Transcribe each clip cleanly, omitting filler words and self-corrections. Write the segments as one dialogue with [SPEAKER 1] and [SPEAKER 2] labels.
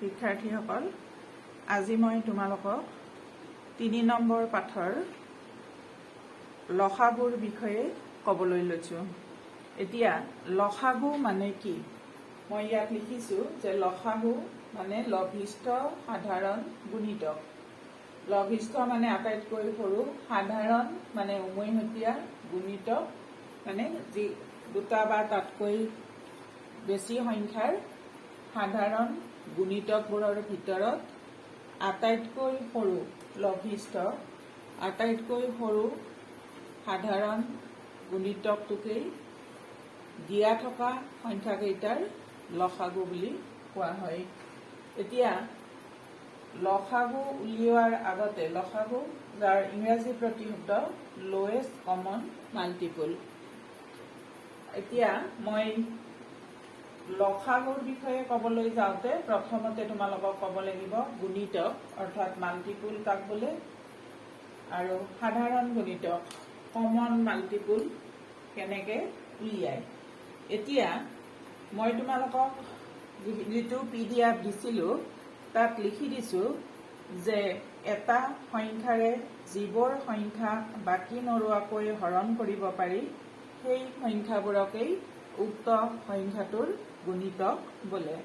[SPEAKER 1] শিক্ষাৰ্থীসকল, আজি মই তোমালোকক ৩ নম্বৰ পাঠৰ লসাগুৰ বিষয়ে ক'বলৈ লৈছো। এতিয়া লসাগু মানে কি? মই ইয়াত লিখিছো যে লসাগু মানে লঘিষ্ঠ সাধাৰণ গুণিতক। লঘিষ্ঠ মানে আটাইতকৈ সৰু, সাধাৰণ মানে উমৈহতীয়া, গুণিতক মানে যি দুটা বা তাতকৈ বেছি সংখ্যাৰ সাধাৰণ গুণিতকবোৰৰ ভিতৰত আটাইতকৈ সৰু লঘিষ্ঠ, আটাইতকৈ সৰু সাধাৰণ গুণিতকটোকেই দিয়া থকা সংখ্যাকেইটাৰ লসাগু বুলি কোৱা হয়। এতিয়া লসাগু উলিওৱাৰ আগতে লসাগু যাৰ ইংৰাজী প্ৰতিশব্দ লোৱেষ্ট কমন মাল্টিপল। এতিয়া মই লসাগুৰ বিষয়ে ক'বলৈ যাওঁতে প্ৰথমতে তোমালোকক ক'ব লাগিব গুণিতক অৰ্থাৎ মাল্টিপুল কাক বোলে, আৰু সাধাৰণ গুণিতক কমন মাল্টিপুল কেনেকে উলিয়ায়। এতিয়া মই তোমালোকক যিটো PDF দিছিলোঁ তাত লিখি দিছোঁ যে এটা সংখ্যাৰে যিবোৰ সংখ্যা বাকী নৰোৱাকৈ হৰণ কৰিব পাৰি সেই সংখ্যাবোৰকেই উক্ত সংখ্যাটোৰ গুণিতক বোলে।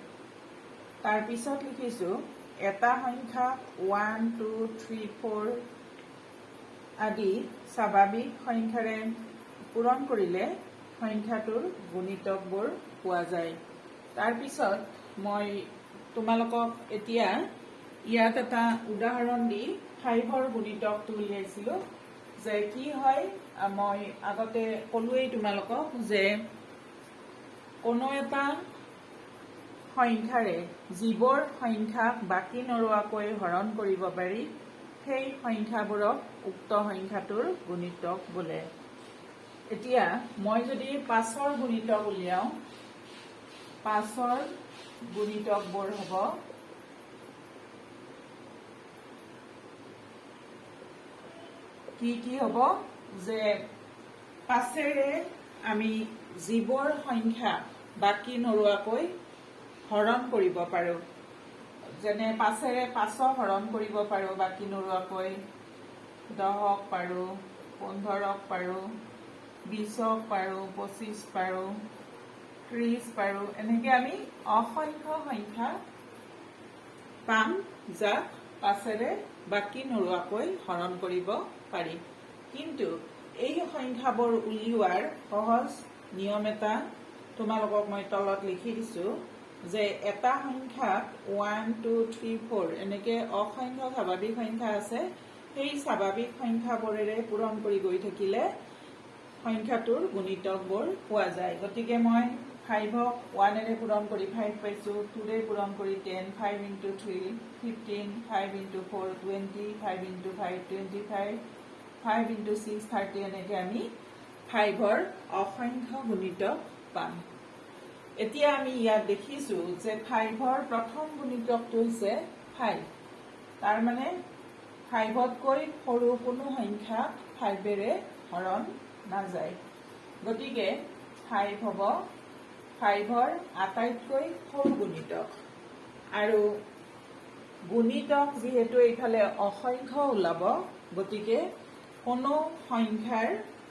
[SPEAKER 1] তাৰপিছত লিখিছোঁ এটা সংখ্যা 1, 2, 3, 4 আদি স্বাভাৱিক সংখ্যাৰে পূৰণ কৰিলে সংখ্যাটোৰ গুণিতকবোৰ পোৱা যায়। তাৰপিছত মই তোমালোকক এতিয়া ইয়াত এটা উদাহৰণ দি 5ৰ গুণিতকটো উলিয়াইছিলোঁ যে কি হয়। মই আগতে ক'লোৱেই তোমালোকক যে কোনো এটা সংখ্যাৰে যিবোৰ সংখ্যাক বাকী নৰোৱাকৈ হৰণ কৰিব পাৰি সেই সংখ্যাবোৰক উক্ত সংখ্যাটোৰ গুণিতক বোলে। এতিয়া মই যদি 5ৰ গুণিতক উলিয়াওঁ, 5ৰ গুণিতকবোৰ হ'ব কি হ'ব যে 5ৰে আমি যিবোৰ সংখ্যা বাকী নৰোৱাকৈ হৰণ কৰিব পাৰোঁ, যেনে 5ৰে 5ক হৰণ কৰিব পাৰোঁ বাকী নৰোৱাকৈ, 10ক পাৰোঁ, 15ক পাৰোঁ, 20ক পাৰোঁ, 25 পাৰোঁ, 30 পাৰোঁ, এনেকৈ আমি অসংখ্য সংখ্যা পাম যাক 5ৰে বাকী নৰোৱাকৈ হৰণ কৰিব পাৰি। কিন্তু এই সংখ্যাবোৰ উলিওৱাৰ সহজ নিয়ম এটা তোমালোকক মই তলত লিখি দিছোঁ যে এটা সংখ্যাক 1, 2, 3, 4 এনেকৈ অসংখ্য স্বাভাৱিক সংখ্যা আছে, সেই স্বাভাৱিক সংখ্যাবোৰেৰে পূৰণ কৰি গৈ থাকিলে সংখ্যাটোৰ গুণিতকবোৰ পোৱা যায়। গতিকে মই 5ক 1ৰে পূৰণ কৰি 5 পাইছোঁ, 2ৰে পূৰণ কৰি 10, 5 into 3 15, 5 into 4 20, 5 into 5 25, 5 into 6 30 এনেকৈ আমি 5ৰ অসংখ্য গুণিতক পাম। এতিয়া আমি ইয়াত দেখিছোঁ যে 5ৰ প্ৰথম গুণিতকটো হৈছে 5। তাৰমানে 5তকৈ সৰু কোনো সংখ্যা 5ৰে হৰণ নাযায়। গতিকে 5 হ'ব 5ৰ আটাইতকৈ সৰু গুণিতক। আৰু গুণিতক যিহেতু এইফালে অসংখ্য ওলাব, গতিকে কোনো সংখ্যাৰ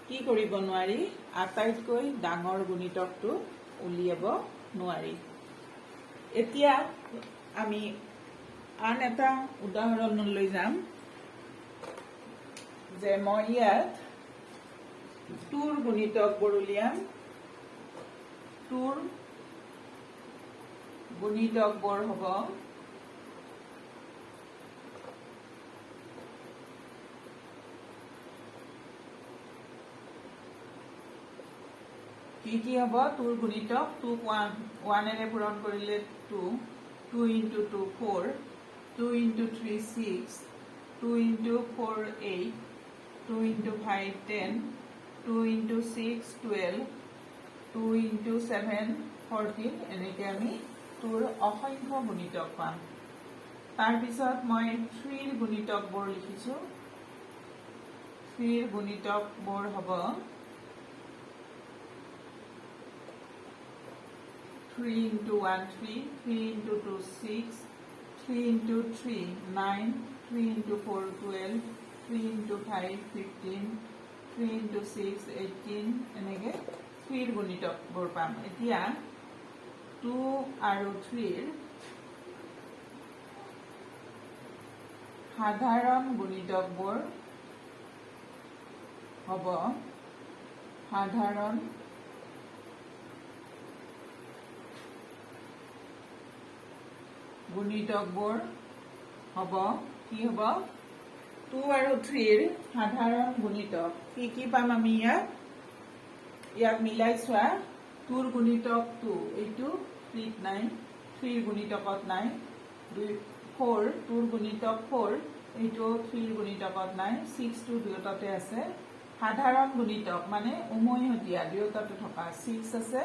[SPEAKER 1] কি কৰিব নোৱাৰি, আটাইতকৈ ডাঙৰ গুণিতকটো উলিয়াব নোৱাৰি। এতিয়া আমি আন এটা উদাহৰণলৈ যাম যে মই ইয়াত 2ৰ গুণিতকবোৰ উলিয়াম। 2ৰ গুণিতকবোৰ হ'ব কি হ'ব? 2ৰ গুণিতক 2ক 1ৰে পূৰণ কৰিলে 2, 2 into 2 4, 2 into 3 6, 2 into 4 8, 2 into 5 10, 2 into 6 12, 2 into 7 14 এনেকৈ আমি 2ৰ অসংখ্য গুণিতক পাম। তাৰপিছত মই 3ৰ গুণিতকবোৰ লিখিছোঁ। 3ৰ গুণিতকবোৰ হ'ব 3 into 1 3, 3 into 2 6, 3 into 3 9, 3 into 4 12, 3 into 5 15, 3 into 6 18 এনেকে 3 গুণিতকবোৰ পাম। এতিয়া 2 আৰু 3 সাধাৰণ গুণিতকবোৰ হ'ব সাধাৰণ গুণিতকবোৰ হ'ব কি হ'ব 2 আৰু 3 সাধাৰণ গুণিতক কি পাম আমি ইয়াক মিলাই চোৱা 2 ৰ গুণিতক 2 এইটো 3 নাই 3 ৰ গুণিতকত নাই 4 2 ৰ গুণিতক 4 এইটো 3 ৰ গুণিতকত নাই 6 টো দুয়োটাতে আছে সাধাৰণ গুণিতক মানে উমৈহতীয়া দুয়োটাতে থকা 6 আছে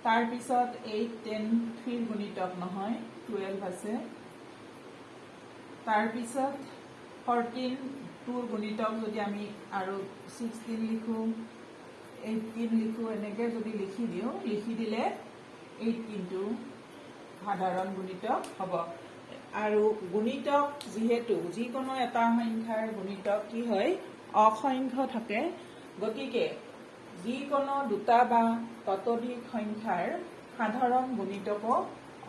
[SPEAKER 1] তাৰ পিছত 8 10 3 ৰ গুণিতক নহয় 12 আছে তাৰ পিছত 14 2 ৰ গুণিতক যদি আমি আৰু 16 লিখো 18 লিখো এনেকে যদি লিখি দিলে 18 টো সাধাৰণ গুণিতক হ'ব আৰু গুণিতক যেহেতু যিকোনো এটা সংখ্যাৰ গুণিতক কি হয় অসংখ্য থাকে গতিকে যিকোনো দুটা বা ততোধিক সংখ্যাৰ সাধাৰণ গুণিতকো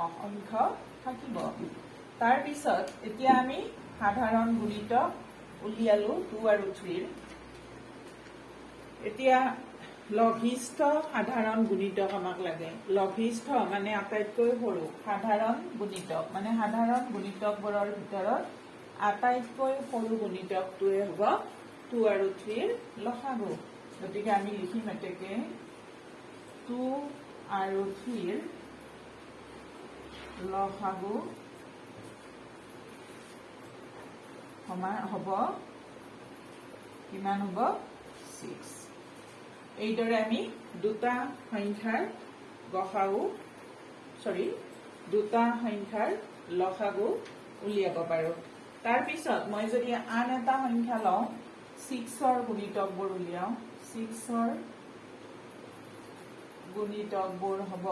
[SPEAKER 1] অসংখ্য থাকিব তাৰ পিছত এতিয়া আমি সাধাৰণ গুণিতক উলিয়ালো 2 আৰু 3 এতিয়া লঘিষ্ঠ সাধাৰণ গুণিতক আমাক লাগে লঘিষ্ঠ মানে আটাইতকৈ সৰু সাধাৰণ গুণিতক মানে সাধাৰণ গুণিতকবোৰৰ ভিতৰত আটাইতকৈ সৰু গুণিতকটোৱে হ'ব 2 আৰু 3 ৰ লসাগু গতিকে আমি লিখিম এতেকে 2 আৰু 3 ৰ লসাগু সমান হ'ব কিমান হ'ব 6 এইদৰে আমি দুটা সংখ্যাৰ লসাগু উলিয়াব পাৰো তাৰ পিছত মই যদি আন এটা সংখ্যা লওঁ 6 ৰ গুণিতকবোৰ উলিয়াও 6 ৰ গুণিতকবোৰ হ'ব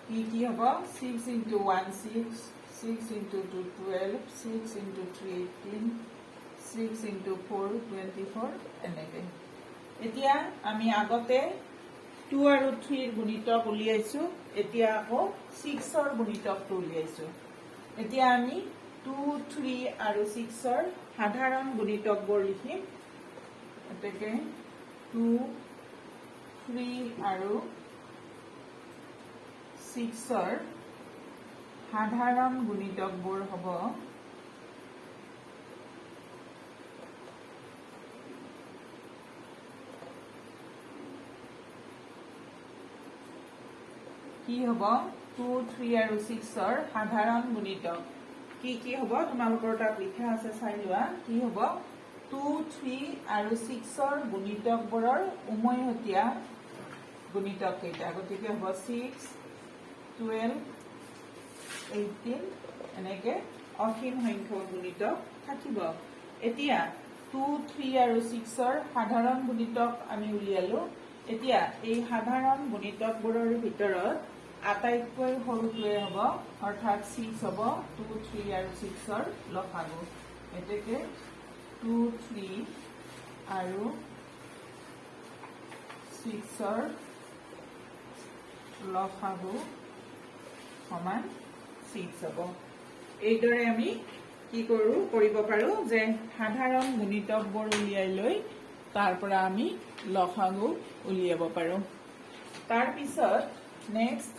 [SPEAKER 1] কি হ'ব 6 into 1 6 6 into 2 12 6 into 3 18 6 into 4 24 এনেকে এতিয়া আমি আগতে 2 আৰু 3 ৰ গুণিতক উলিয়াইছো এতিয়া আকৌ 6 ৰ গুণিতকটো উলিয়াইছো এতিয়া আমি 2 3 আৰু 6 ৰ সাধাৰণ গুণিতকবোৰ লিখিম এতেকে 2 3 আৰু 6 ৰ সাধাৰণ গুণিতকবোৰ হ'ব কি হ'ব 2 3 আৰু 6 ৰ সাধাৰণ গুণিতক কি হ'ব তোমালোকৰ তাত লিখা আছে চাই লোৱা কি হ'ব 2 3 আৰু 6 ৰ গুণিতকবোৰৰ উমৈহতীয়া গুণিতক কেইটা গতিকে হ'ব 6 12 18 এনেকে অসীম সংখ্যক গুণিতক থাকিব এতিয়া 2 3 আৰু 6 ৰ সাধাৰণ গুণিতক আমি উলিয়ালো এতিয়া এই সাধাৰণ গুণিতকবোৰৰ ভিতৰত আটাইতকৈ সৰুটোৱে হ'ব অৰ্থাৎ 6 হ'ব 2 3 আৰু 6 ৰ লসাগু এতেকে 2 3 আৰু 6 ৰ লসাগু সমান 6 হ'ব এইদৰে আমি কি কৰিব পাৰো যে সাধাৰণ গুণিতকবোৰ উলিয়াই লৈ তাৰ পৰা আমি লসাগু উলিয়াব পাৰো তাৰ পিছত নেক্সট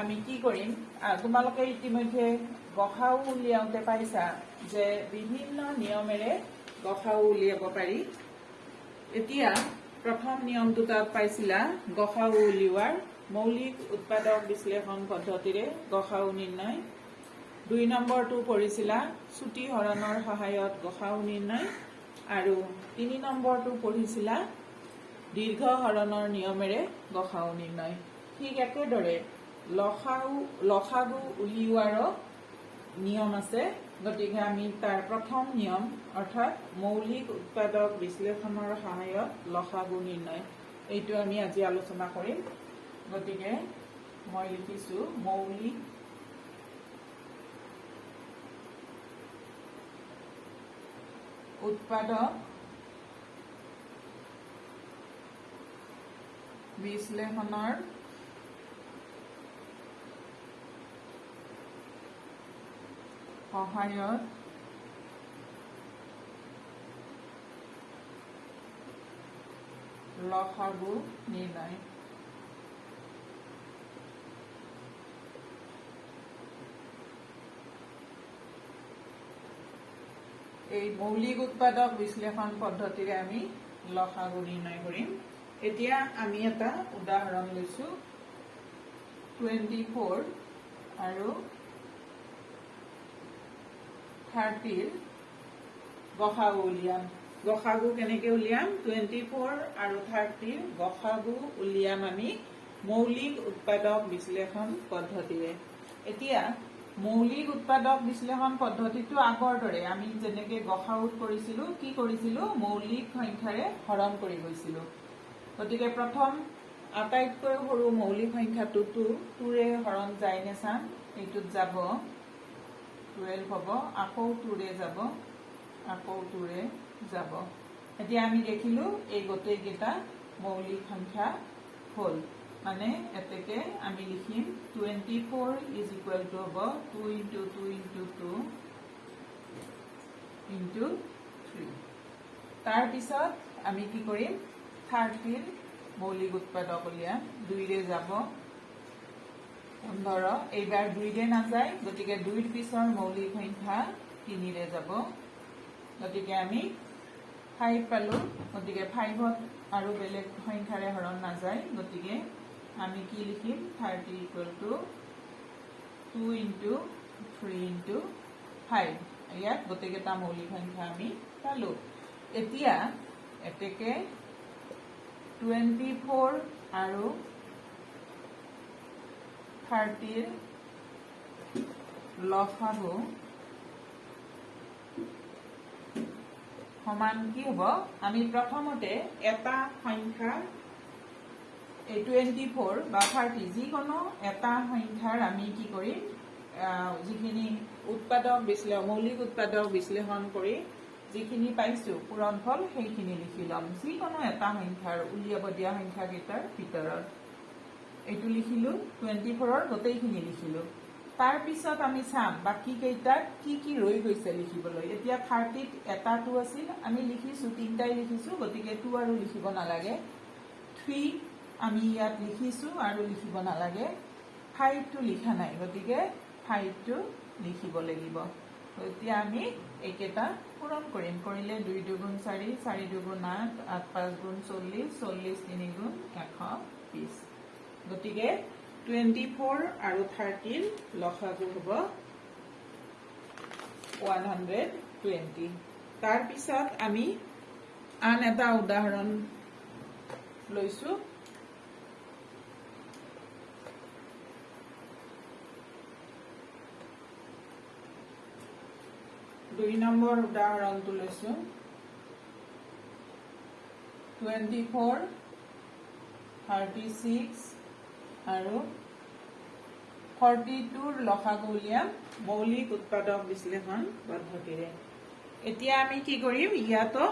[SPEAKER 1] আমি কি কৰিম তোমালোকে ইতিমধ্যে গসাউ উলিয়াওতে পাইছা যে বিভিন্ন নিয়মেৰে গসাউ উলিয়াব পাৰি এতিয়া প্ৰথম নিয়মটো তাত পাইছিলা গসাউ উলিওৱাৰ মৌলিক উৎপাদক বিশ্লেষণ পদ্ধতিৰে গসাউ নিৰ্ণয় 2 নম্বৰটো পঢ়িছিলা ছুটি হৰণৰ সহায়ত গসাউ নিৰ্ণয় আৰু 3 নম্বৰটো পঢ়িছিলা দীৰ্ঘ হৰণৰ নিয়মেৰে গসাউ নিৰ্ণয় ঠিক একেদৰে লসাগু উলিওৱাৰো নিয়ম আছে গতিকে আমি তাৰ প্ৰথম নিয়ম অৰ্থাৎ মৌলিক উৎপাদক বিশ্লেষণৰ সহায়ত লসাগু নিৰ্ণয় এইটো আমি আজি আলোচনা কৰিম গতিকে মই লিখিছোঁ মৌলিক উৎপাদক বিশ্লেষণৰ সহায়ত লসাগু নিৰ্ণয়। এই মৌলিক উৎপাদক বিশ্লেষণ পদ্ধতিৰে আমি লসাগু নিৰ্ণয় কৰিম। এতিয়া আমি এটা উদাহৰণ লৈছো 24 আৰু 30 গসাগু উলিয়াম। গসাগু কেনেকে উলিয়াম? 24 আৰু 30 গসাগু উলিয়াম আমি মৌলিক উৎপাদক বিশ্লেষণ পদ্ধতিৰে। এতিয়া মৌলিক উৎপাদক বিশ্লেষণ পদ্ধতিটো আগৰ দৰে আমি যেনেকে গসাগুত কৰিছিলো, কি কৰিছিলো? মৌলিক সংখ্যাৰে হৰণ কৰি গৈছিলো। গতিকে প্ৰথম আটাইতকৈ সৰু মৌলিক সংখ্যাটো 2ৰে হৰণ যায় নে চাম। এইটোত যাব 12 হ'ব, আকৌ 2ৰে যাব, আকৌ 2ৰে যাব। এতিয়া আমি দেখিলো এই গোটেইকেইটা মৌলিক সংখ্যা হ'ল। মানে এতেকে আমি লিখিম 24 ইজ ইকুৱেল টু হ'ব 2 ইনটু 2 ইনটু 2 ইনটু 3। তাৰপিছত আমি কি কৰিম? 30 মৌলিক উৎপাদক উলিয়াম। 2ৰে যাব 15, এইবাৰ 2ৰে নাযায়, গতিকে 2ৰ পিছৰ মৌলিক সংখ্যা 3ৰে যাব। গতিকে আমি 5 পালো। গতিকে 5ত আৰু বেলেগ সংখ্যাৰে হৰণ নাযায়, গতিকে আমি কি লিখিম? 30 ইকুৱেল টু 2 ইনটু 3 ইনটু 5। ইয়াত গোটেইকেইটা মৌলিক সংখ্যা আমি পালো। এতিয়া এতেকে 24 আৰু 30ৰ লসাগু সমান কি হ'ব? আমি প্ৰথমতে এটা সংখ্যা 24 বা 30 যিকোনো এটা সংখ্যাৰ আমি কি কৰিম? যিখিনি মৌলিক উৎপাদক বিশ্লেষণ কৰি যিখিনি পাইছো পূৰণফল সেইখিনি লিখি ল'ম। যিকোনো এটা সংখ্যাৰ উলিয়াব দিয়া সংখ্যাকেইটাৰ ভিতৰত এইটো লিখিলো, 24ৰ গোটেইখিনি লিখিলো। তাৰপিছত আমি চাম বাকী কেইটাত কি কি ৰৈ গৈছে লিখিবলৈ। এতিয়া 30ত এটা 2 আছিল, আমি লিখিছো, 3টাই লিখিছো, গতিকে 2 আৰু লিখিব নালাগে। 3 আমি ইয়াত লিখিছো আৰু লিখিব নালাগে। 5টো লিখা নাই, গতিকে 5টো লিখিব লাগিব। এতিয়া আমি এইকেইটা পূৰণ কৰিম। কৰিলে 2 দুগুণ 4, 4 দুগুণ 8, 8 5 গুণ 40, 40 3 গুণ 120। গতিকে 24 আৰু 30ৰ লসাগু হ'ব 120। তাৰপিছত আমি আন এটা উদাহৰণ লৈছো। 2 নম্বৰ উদাহৰণটো লৈছো। 24, 36 আৰু 42ৰ লসাগু উলিয়াম মৌলিক উৎপাদক বিশ্লেষণ পদ্ধতিৰে। এতিয়া আমি কি কৰিম? ইয়াতো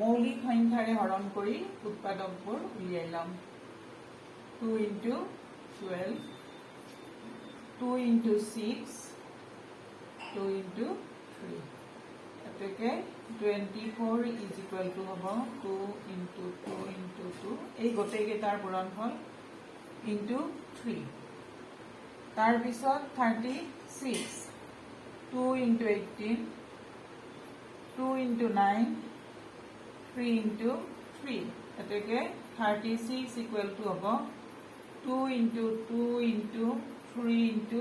[SPEAKER 1] মৌলিক সংখ্যাৰে হৰণ কৰি উৎপাদকবোৰ উলিয়াই ল'ম। 2 ইনটু 12, 2 ইনটু 6, 2 ইনটু 3। এতেকে 24 ইজ ইকুৱেল টু হ'ব 2 ইনটু 2 ইনটু 2, এই গোটেইকেইটাৰ পূৰণফল ইনটু 3। তাৰপিছত 36, 2 ইনটু 18, 2 ইনটু 9, 3 ইনটু 3। এতেকে 36 ইকুৱেল টু হ'ব 2 ইনটু 2 ইনটু 3 ইনটু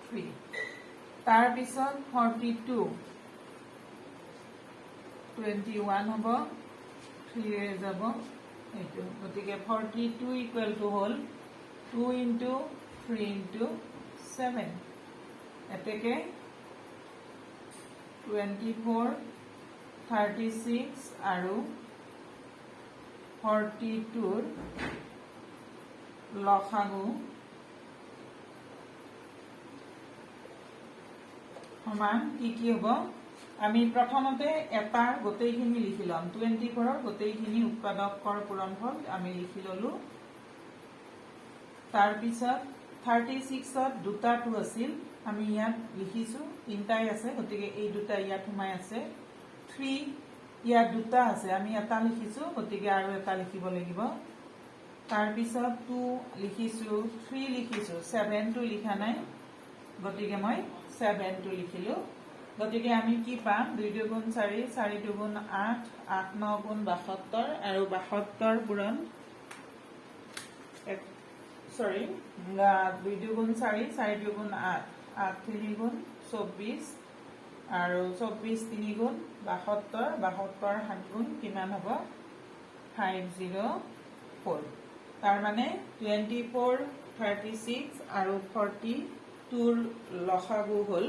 [SPEAKER 1] 3। তাৰপিছত 42, 21 হ'ব, 3ৰে যাব এইটো। গতিকে 42 ইকুৱেল টু হ'ল 2 ইনটু 3 ইনটু 7। এতেকে 24, 36 আৰু 42ৰ লসাগু সমান কি হ'ব আমি প্ৰথমতে এটা গোটেইখিনি লিখি ল'ম 24 ৰ গোটেইখিনি উৎপাদকৰ পূৰণফল আমি লিখি ললো তাৰ পিছত 36 ত দুটা 2 আছিল আমি ইয়াত লিখিছো তিনটাই আছে গতিকে এই দুটা ইয়াত সোমাই আছে 3 ইয়াত দুটা আছে আমি এটা লিখিছো গতিকে আৰু এটা লিখিব লাগিব তাৰ পিছত 2 লিখিছো 3 লিখিছো 7 টো লিখা নাই গতিকে মই 7 টো লিখিলো গতিকে আমি কি পাম 2 দুগুণ 4 4 দুগুণ 8 8 9 গুণ 72 আৰু 72 পূৰণ 2 দুগুণ 4 4 দুগুণ 8 8 3 গুণ 24 আৰু 24 3 গুণ 72 72 7 গুণ কিমান হ'ব 504 তাৰ মানে 24 36 আৰু 42 ৰ লসাগু হ'ল